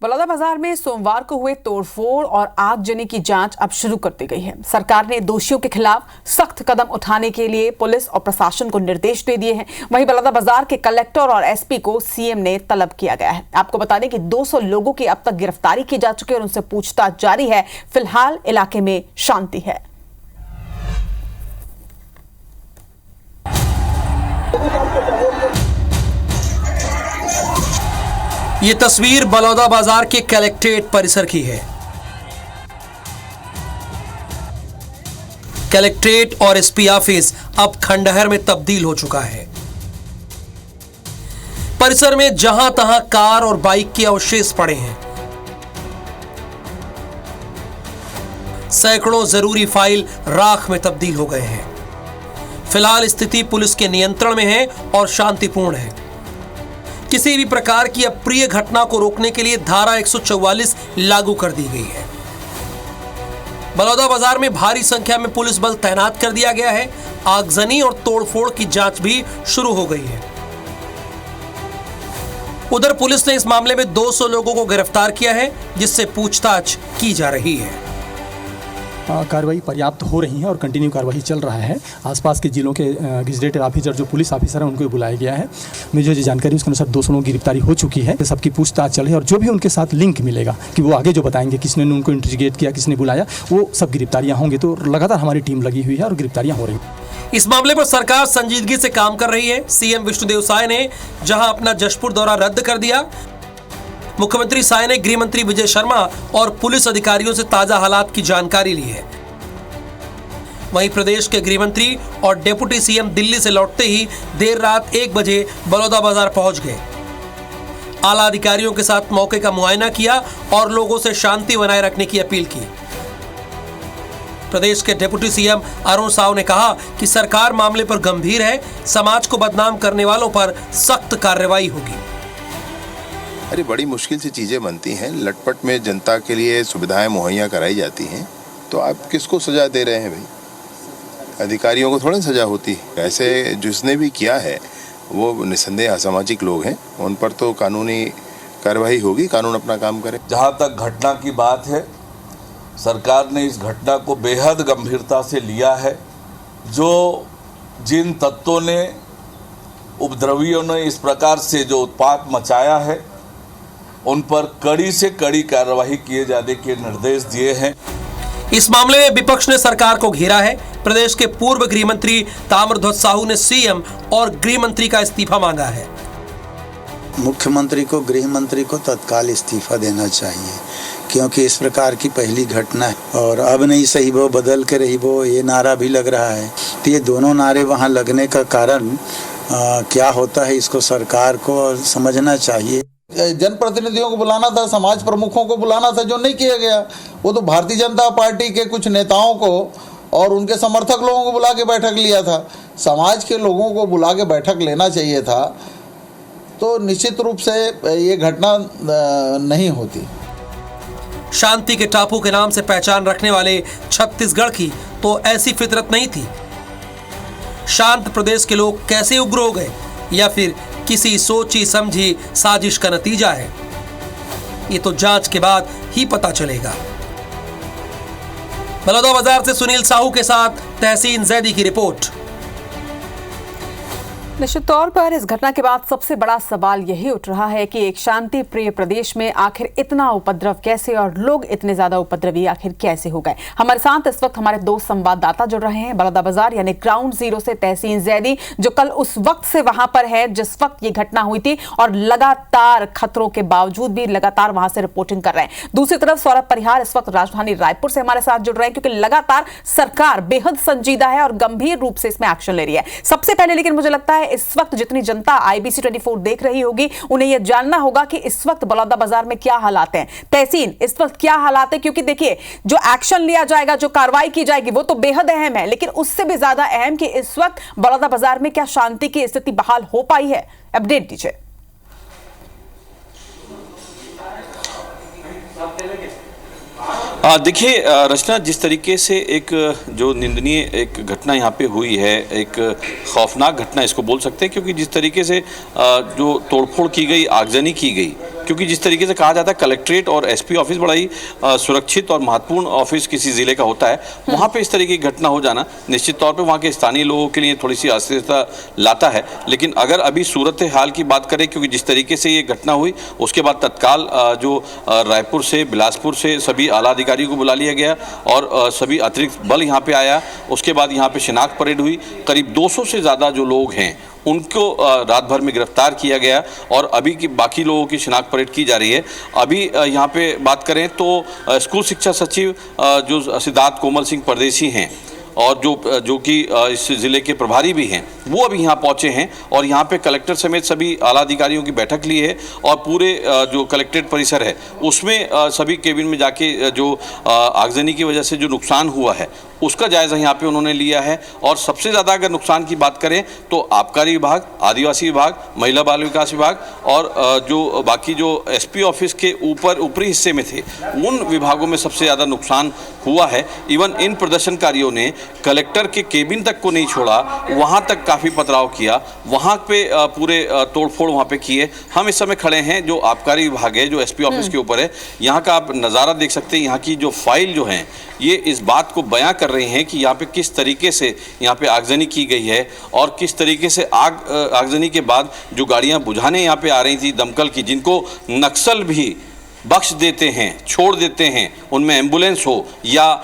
बलौदाबाजार में सोमवार को हुए तोड़फोड़ और आगजनी की जांच अब शुरू कर दी गई है। सरकार ने दोषियों के खिलाफ सख्त कदम उठाने के लिए पुलिस और प्रशासन को निर्देश दे दिए हैं। वहीं बलौदाबाजार के कलेक्टर और एसपी को सीएम ने तलब किया गया है। आपको बता दें कि 200 लोगों की अब तक गिरफ्तारी की जा चुकी है और उनसे पूछताछ जारी है। फिलहाल इलाके में शांति है। ये तस्वीर बलौदाबाजार के कलेक्ट्रेट परिसर की है। कलेक्ट्रेट और एसपी ऑफिस अब खंडहर में तब्दील हो चुका है। परिसर में जहां तहां कार और बाइक के अवशेष पड़े हैं। सैकड़ों जरूरी फाइल राख में तब्दील हो गए हैं। फिलहाल स्थिति पुलिस के नियंत्रण में है और शांतिपूर्ण है। किसी भी प्रकार की अप्रिय घटना को रोकने के लिए धारा 144 लागू कर दी गई है। बलौदाबाजार में भारी संख्या में पुलिस बल तैनात कर दिया गया है। आगजनी और तोड़फोड़ की जांच भी शुरू हो गई है। उधर पुलिस ने इस मामले में 200 लोगों को गिरफ्तार किया है, जिससे पूछताछ की जा रही है। कार्रवाई पर्याप्त हो रही है और कंटिन्यू कार्रवाई चल रहा है। आसपास के जिलों के गजेटेड ऑफिसर जो पुलिस ऑफिसर हैं उनको बुलाया गया है। मुझे जो जानकारी उसके अनुसार 200 लोगों की गिरफ्तारी हो चुकी है। सबकी पूछताछ चल रही है और जो भी उनके साथ लिंक मिलेगा कि वो आगे जो बताएंगे किसने उनको इंट्रीगेट किया, किसने बुलाया, वो सब गिरफ्तारियाँ होंगी। तो लगातार हमारी टीम लगी हुई है और गिरफ्तारियाँ हो रही हैं। इस मामले पर सरकार संजीदगी से काम कर रही है। सीएम विष्णुदेव साय ने जहां अपना जशपुर दौरा रद्द कर दिया, मुख्यमंत्री साय ने गृह मंत्री विजय शर्मा और पुलिस अधिकारियों से ताजा हालात की जानकारी ली है। वहीं प्रदेश के गृह मंत्री और डिप्टी सीएम दिल्ली से लौटते ही देर रात 1 बजे बलौदाबाजार पहुंच गए। आला अधिकारियों के साथ मौके का मुआयना किया और लोगों से शांति बनाए रखने की अपील की। प्रदेश के डिप्टी सीएम अरुण साव ने कहा कि सरकार मामले पर गंभीर है। समाज को बदनाम करने वालों पर सख्त कार्रवाई होगी। अरे बड़ी मुश्किल से चीजें बनती हैं। लटपट में जनता के लिए सुविधाएं मुहैया कराई जाती हैं, तो आप किसको सजा दे रहे हैं भाई? अधिकारियों को थोड़ी सजा होती है। ऐसे जिसने भी किया है वो निसंदेह असामाजिक लोग हैं, उन पर तो कानूनी कार्रवाई होगी। कानून अपना काम करे। जहां तक घटना की बात है, सरकार ने इस घटना को बेहद गंभीरता से लिया है। जिन तत्वों ने, उपद्रवियों ने इस प्रकार से जो उत्पात मचाया है, उन पर कड़ी से कड़ी कार्रवाई किए जाने के निर्देश दिए हैं। इस मामले में विपक्ष ने सरकार को घेरा है। प्रदेश के पूर्व गृह मंत्री ताम्रध्वज साहू ने सीएम और गृह मंत्री का इस्तीफा मांगा है। मुख्यमंत्री को, गृह मंत्री को तत्काल इस्तीफा देना चाहिए, क्योंकि इस प्रकार की पहली घटना है और अब नहीं सही वो बदल के रही वो, ये नारा भी लग रहा है। तो ये दोनों नारे वहाँ लगने का कारण क्या होता है, इसको सरकार को समझना चाहिए। जनप्रतिनिधियों को बुलाना था, समाज प्रमुखों को बुलाना था, जो नहीं किया गया। वो तो भारतीय जनता पार्टी के कुछ नेताओं को और उनके समर्थक लोगों को बुला के बैठक लिया था। समाज के लोगों को बुला के बैठक लेना चाहिए था, तो निश्चित रूप से ये घटना नहीं होती। शांति के टापू के नाम से पहचान रखने वाले छत्तीसगढ़ की तो ऐसी फितरत नहीं थी। शांत प्रदेश के लोग कैसे उग्र हो गए, या फिर किसी सोची समझी साजिश का नतीजा है, ये तो जांच के बाद ही पता चलेगा। बलौदाबाजार से सुनील साहू के साथ तहसीन जैदी की रिपोर्ट। निश्चित तौर पर इस घटना के बाद सबसे बड़ा सवाल यही उठ रहा है कि एक शांति प्रिय प्रदेश में आखिर इतना उपद्रव कैसे और लोग इतने ज्यादा उपद्रवी आखिर कैसे हो गए। हमारे साथ इस वक्त हमारे 2 संवाददाता जुड़ रहे हैं। बलौदाबाजार यानी ग्राउंड जीरो से तहसीन जैदी, जो कल उस वक्त से वहां पर है जिस वक्त ये घटना हुई थी और लगातार खतरों के बावजूद भी लगातार वहां से रिपोर्टिंग कर रहे हैं। दूसरी तरफ सौरभ परिहार इस वक्त राजधानी रायपुर से हमारे साथ जुड़ रहे हैं, क्योंकि लगातार सरकार बेहद संजीदा है और गंभीर रूप से इसमें एक्शन ले रही है। सबसे पहले लेकिन मुझे लगता है इस वक्त जितनी जनता IBC 24 देख रही होगी, उन्हें यह जानना होगा कि इस वक्त बलौदाबाजार में क्या हालात हैं। तहसीन, इस वक्त क्या हालात है? क्योंकि देखिए, जो एक्शन लिया जाएगा, जो कार्रवाई की जाएगी, वो तो बेहद अहम है, लेकिन उससे भी ज्यादा अहम कि इस वक्त बलौदाबाजार में क्या शांति की स्थिति बहाल हो पाई है। अपडेट दीजिए। देखिए रचना, जिस तरीके से एक जो निंदनीय एक घटना यहाँ पे हुई है, एक खौफनाक घटना इसको बोल सकते हैं, क्योंकि जिस तरीके से जो तोड़फोड़ की गई, आगजनी की गई, क्योंकि जिस तरीके से कहा जाता है कलेक्ट्रेट और एसपी ऑफिस बड़ा ही सुरक्षित और महत्वपूर्ण ऑफिस किसी जिले का होता है, वहाँ पे इस तरीके की घटना हो जाना निश्चित तौर पे वहाँ के स्थानीय लोगों के लिए थोड़ी सी अस्थिरता लाता है। लेकिन अगर अभी सूरत हाल की बात करें, क्योंकि जिस तरीके से ये घटना हुई उसके बाद तत्काल जो रायपुर से बिलासपुर से सभी आला अधिकारियों को बुला लिया गया और सभी अतिरिक्त बल यहाँ पे आया। उसके बाद यहाँ पे शिनाख्त परेड हुई। करीब 200 से ज़्यादा जो लोग हैं उनको रात भर में गिरफ्तार किया गया और अभी की बाकी लोगों की शिनाख्त परेड की जा रही है। अभी यहाँ पे बात करें तो स्कूल शिक्षा सचिव जो सिद्धार्थ कोमल सिंह परदेसी हैं और जो कि इस ज़िले के प्रभारी भी हैं, वो अभी यहाँ पहुँचे हैं और यहाँ पे कलेक्टर समेत सभी आला अधिकारियों की बैठक ली है और पूरे जो कलेक्ट्रेट परिसर है उसमें सभी केबिन में जाके जो आगजनी की वजह से जो नुकसान हुआ है उसका जायज़ा यहाँ पे उन्होंने लिया है। और सबसे ज़्यादा अगर नुकसान की बात करें तो आबकारी विभाग, आदिवासी विभाग, महिला बाल विकास विभाग और जो बाकी जो एसपी ऑफिस के ऊपरी हिस्से में थे उन विभागों में सबसे ज़्यादा नुकसान हुआ है। इवन इन प्रदर्शनकारियों ने कलेक्टर के केबिन तक को नहीं छोड़ा, वहाँ तक काफ़ी पथराव किया, वहाँ पे पूरे तोड़फोड़ वहाँ पे किए। हम इस समय खड़े हैं जो आबकारी विभाग है जो एसपी ऑफिस के ऊपर है, यहाँ का आप नज़ारा देख सकते हैं। यहाँ की जो फाइल जो हैं ये इस बात को बयां कर रहे हैं कि यहाँ पे किस तरीके से यहाँ पे आगजनी की गई है और किस तरीके से आगजनी के बाद जो गाड़ियाँ बुझाने यहाँ पे आ रही थी दमकल की, जिनको नक्सल भी बख्श देते हैं, छोड़ देते हैं, उनमें एम्बुलेंस हो या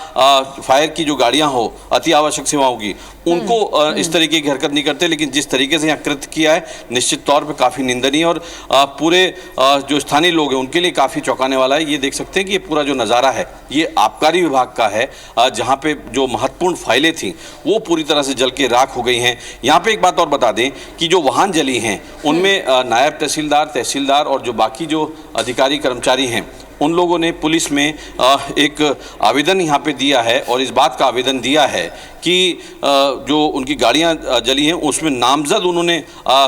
फायर की जो गाड़ियां हो, अति आवश्यक सेवाओं की, उनको इस तरीके की हरकत नहीं करते। लेकिन जिस तरीके से यहाँ कृत्य किया है निश्चित तौर पे काफ़ी निंदनीय और पूरे जो स्थानीय लोग हैं उनके लिए काफ़ी चौंकाने वाला है। ये देख सकते हैं कि ये पूरा जो नज़ारा है ये आबकारी विभाग का है, जहाँ पे जो महत्वपूर्ण फाइलें थीं वो पूरी तरह से जल के राख हो गई हैं। यहाँ पे एक बात और बता दें कि जो वाहन जली हैं उनमें नायब तहसीलदार और जो बाकी जो अधिकारी कर्मचारी हैं उन लोगों ने पुलिस में एक आवेदन यहाँ पे दिया है और इस बात का आवेदन दिया है कि जो उनकी गाड़ियाँ जली हैं उसमें नामजद उन्होंने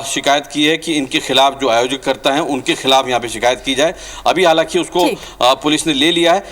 शिकायत की है कि इनके खिलाफ जो आयोजक करता है उनके खिलाफ यहाँ पे शिकायत की जाए। अभी हालांकि उसको पुलिस ने ले लिया है,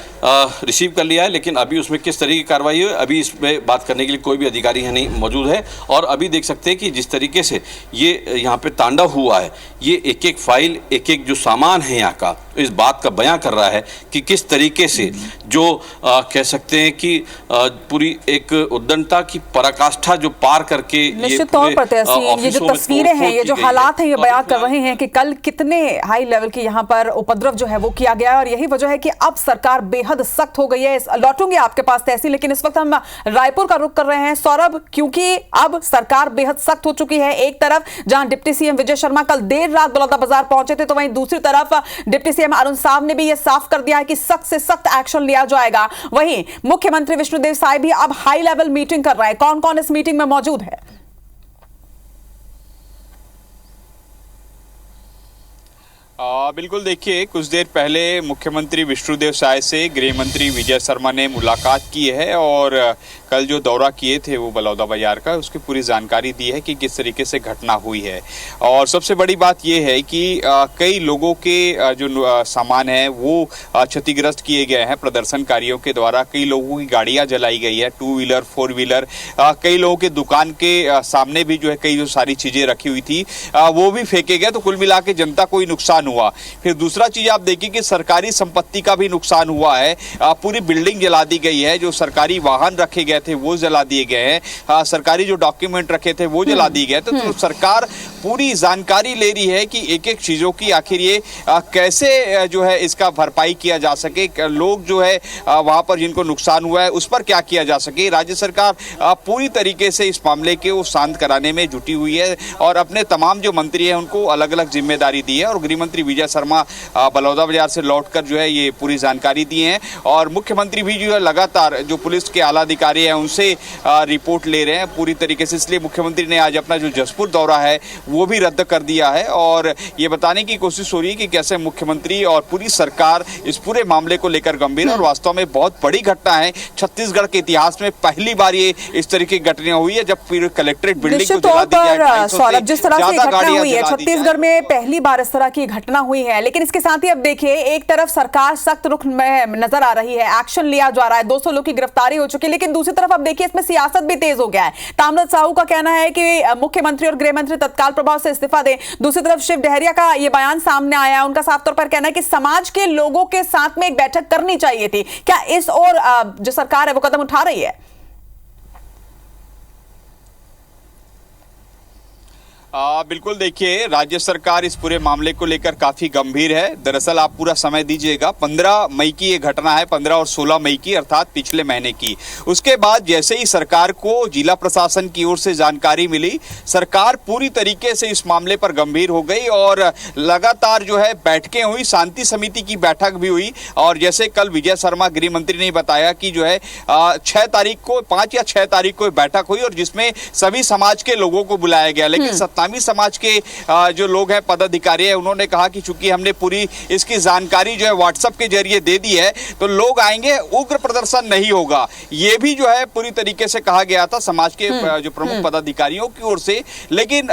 रिसीव कर लिया है, लेकिन अभी उसमें किस तरीके की कार्रवाई है अभी इस पर बात करने के लिए कोई भी अधिकारी यहाँ नहीं मौजूद है। और अभी देख सकते हैं कि जिस तरीके से ये यहाँ पे तांडव हुआ है, ये एक एक फाइल, एक एक जो सामान है यहाँ का, इस बात का बयां कर रहा है कि किस तरीके से जो कह सकते हैं कि पूरी एक उद्दंडता की पराकाष्ठा जो पार करके निश्चित तौर पर ये जो तस्वीरें हैं, ये जो हालात हैं, ये बयां कर रहे हैं कि कल कितने हाई लेवल की यहाँ पर उपद्रव जो है वो किया गया है। और यही वजह है कि अब सरकार बेहद सख्त हो गई है। लौटूंगे आपके पास तहसील, लेकिन इस वक्त हम रायपुर का रुख कर रहे हैं सौरभ, क्योंकि अब सरकार बेहद सख्त हो चुकी है। एक तरफ जहां डिप्टी सीएम विजय शर्मा कल देर रात बलौदाबाजार पहुंचे थे, तो वहीं दूसरी तरफ डिप्टी सीएम अरुण साव ने भी यह साफ कर दिया है कि सख्त से सख्त एक्शन लिया जाएगा। वहीं मुख्यमंत्री विष्णुदेव साय भी अब हाई लेवल मीटिंग कर रहा है। कौन कौन इस मीटिंग में मौजूद है? बिल्कुल, देखिए, कुछ देर पहले मुख्यमंत्री विष्णुदेव साय से गृह मंत्री विजय शर्मा ने मुलाकात की है और कल जो दौरा किए थे वो बलौदाबाजार का, उसकी पूरी जानकारी दी है कि किस तरीके से घटना हुई है। और सबसे बड़ी बात ये है कि कई लोगों के जो सामान है वो क्षतिग्रस्त किए गए हैं प्रदर्शनकारियों के द्वारा। कई लोगों की गाड़ियां जलाई गई है, 2 व्हीलर 4 व्हीलर, कई लोगों के दुकान के सामने भी जो है कई जो सारी चीजें रखी हुई थी वो भी फेंके गए। तो कुल मिला के जनता को ही नुकसान हुआ। फिर दूसरा चीज आप देखिए कि सरकारी संपत्ति का भी नुकसान हुआ है। पूरी बिल्डिंग जला दी गई है, जो सरकारी वाहन रखे गए थे वो जला दिए गए हैं, सरकारी जो डॉक्यूमेंट रखे थे वो जला दिए गए। तो सरकार पूरी जानकारी ले रही है कि एक एक चीजों की आखिर ये कैसे जो है इसका भरपाई किया जा सके, लोग जो है वहां पर जिनको नुकसान हुआ है उस पर क्या किया जा सके। राज्य सरकार पूरी तरीके से इस मामले को शांत कराने में जुटी हुई है और अपने तमाम जो मंत्री हैं उनको अलग अलग जिम्मेदारी दी है। और गृह मंत्री विजय शर्मा बलौदाबाजार से लौटकर जो है ये पूरी जानकारी दी है और मुख्यमंत्री भी जो है लगातार जो पुलिस के आला अधिकारी हैं उनसे रिपोर्ट ले रहे हैं पूरी तरीके से। इसलिए मुख्यमंत्री ने आज अपना जो जसपुर दौरा है वो भी रद्द कर दिया है और ये बताने की कोशिश हो रही है कि कैसे मुख्यमंत्री और पूरी सरकार इस पूरे मामले को लेकर गंभीर और वास्तव में बहुत बड़ी घटना है। छत्तीसगढ़ के इतिहास में पहली बार ये इस तरीके की घटना हुई है जब पूरे कलेक्ट्रेट बिल्डिंग को जला दी गया। सौरभ, जिस तरह से घटना हुई है छत्तीसगढ़ में पहली बार इस तरह की घटना हुई है, लेकिन इसके साथ ही अब देखिए एक तरफ सरकार सख्त रुख में नजर आ रही है, एक्शन लिया जा रहा है, 200 लोग की गिरफ्तारी हो चुकी है, लेकिन दूसरी तरफ अब देखिए इसमें सियासत भी तेज हो गया है। ताम्रध्वज साहू का कहना है कि मुख्यमंत्री और गृह मंत्री तत्काल प्रभाव से इस्तीफा दें। दूसरी तरफ शिव डहरिया का यह बयान सामने आया, उनका साफ तौर पर कहना है कि समाज के लोगों के साथ में एक बैठक करनी चाहिए थी। क्या इस ओर जो सरकार है वो कदम उठा रही है? बिल्कुल, देखिए राज्य सरकार इस पूरे मामले को लेकर काफी गंभीर है। दरअसल आप पूरा समय दीजिएगा, 15 मई की ये घटना है, 15 और 16 मई की, अर्थात पिछले महीने की। उसके बाद जैसे ही सरकार को जिला प्रशासन की ओर से जानकारी मिली, सरकार पूरी तरीके से इस मामले पर गंभीर हो गई और लगातार जो है बैठकें हुई, शांति समिति की बैठक भी हुई। और जैसे कल विजय शर्मा गृह मंत्री ने बताया कि जो है 6 तारीख को, 5 या 6 तारीख को बैठक हुई और जिसमें सभी समाज के लोगों को बुलाया गया। लेकिन सत्नामी समाज के जो लोग हैं, पदाधिकारी हैं, उन्होंने कहा कि चूंकि हमने पूरी इसकी जानकारी जो है व्हाट्सएप के जरिए दे दी है तो लोग आएंगे, उग्र प्रदर्शन नहीं होगा। ये भी जो है पूरी तरीके से कहा गया था समाज के जो प्रमुख पदाधिकारियों की ओर से। लेकिन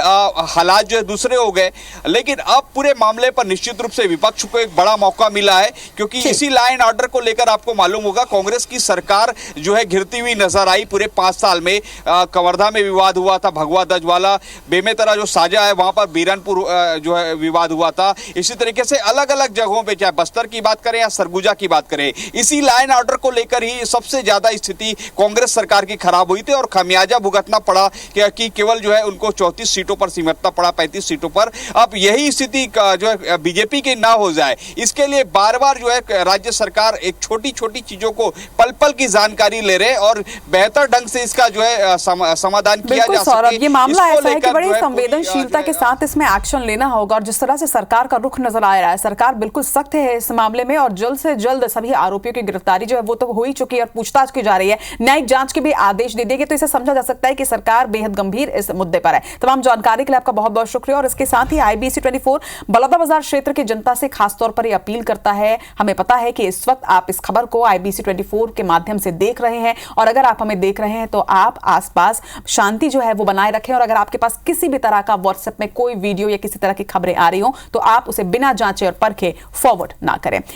हालात जो है दूसरे हो गए। लेकिन अब पूरे मामले पर निश्चित रूप से विपक्ष को एक बड़ा मौका मिला है, क्योंकि इसी लॉ एंड ऑर्डर को लेकर आपको मालूम होगा कांग्रेस की सरकार जो है घिरती हुई नजर आई पूरे 5 साल में। कवर्धा में विवाद हुआ था, भगवा दजवाला, बेमेतरा जो साजा है वहां पर बीरनपुर जो है विवाद हुआ था। इसी तरीके से अलग अलग जगहों पे, चाहे बस्तर की बात करें या सरगुजा की बात करें, इसी लॉ एंड ऑर्डर को लेकर ही सबसे ज्यादा स्थिति कांग्रेस सरकार की खराब हुई थी और खामियाजा भुगतना पड़ा कि केवल जो है उनको 34 सीटों पर सिमटना पड़ा, 35 सीटों पर। अब यही स्थिति जो है बीजेपी की ना हो जाए, इसके लिए बार बार जो है राज्य सरकार एक छोटी छोटी चीजों को पल पल की जानकारी ले रहे और बेहतर ढंग से इसका जो है समाधान किया जा सके। ये मामला ऐसा है कि बड़ी संवेदनशीलता के साथ इसमें एक्शन लेना होगा और जिस तरह से सरकार का रुख नजर आ रहा है, सरकार बिल्कुल सख्त है इस मामले में और जल्द से जल्द सभी आरोपियों की गिरफ्तारी जो है वो तो हो ही चुकी है और पूछताछ की जा रही है, न्यायिक जांच के भी आदेश दे दिए गए। तो इसे समझा जा सकता है कि सरकार बेहद गंभीर इस मुद्दे पर है। तमाम जानकारी के लिए आपका बहुत बहुत शुक्रिया। और इसके साथ ही IBC 24 बलौदाबाजार क्षेत्र की जनता से खासतौर पर यह अपील करता है, हमें पता है कि इस वक्त आप इस खबर को IBC 24 के माध्यम से देख रहे हैं और अगर आप हमें देख रहे हैं तो आप आसपास शांति जो है वो बनाए रखें और अगर आपके पास किसी भी तरह का व्हाट्सएप में कोई वीडियो या किसी तरह की खबरें आ रही हो तो आप उसे बिना जांचे और परखे फॉरवर्ड ना करें।